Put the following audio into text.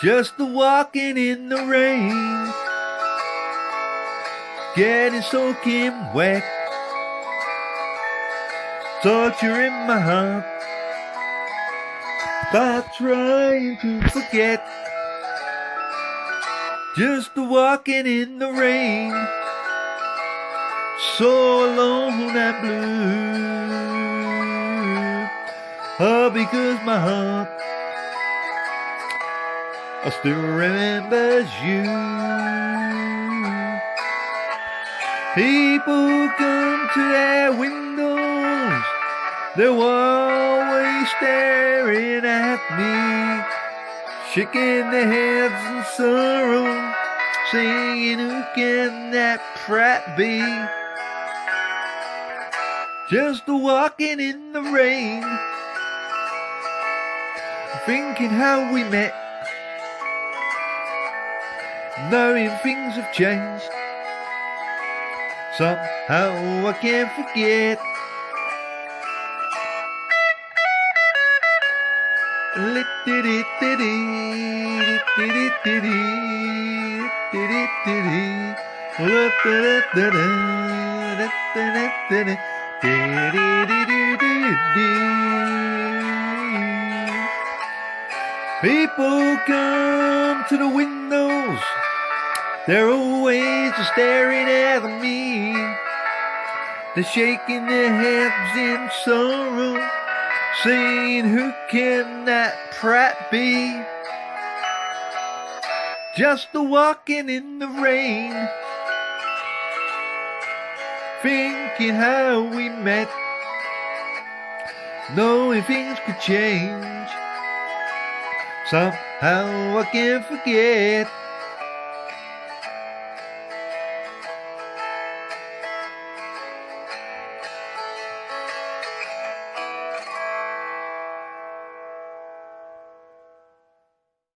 Just walking in the rain, getting soaking wet, torture in my heart, by trying to forget. Just walking in the rain, so alone and blue. Oh, because my heart still remembers you. People come to their windows, they're always staring at me, shaking their heads in sorrow, saying, who can that prat be? Just walking in the rain, thinking how we met, knowing things have changed. Somehow I can't forget. People come to the windows, they're always staring at me, they're shaking their heads in sorrow, saying, who can that prat be? Just walking in the rain, thinking how we met, knowing things could change. Somehow I can't forget.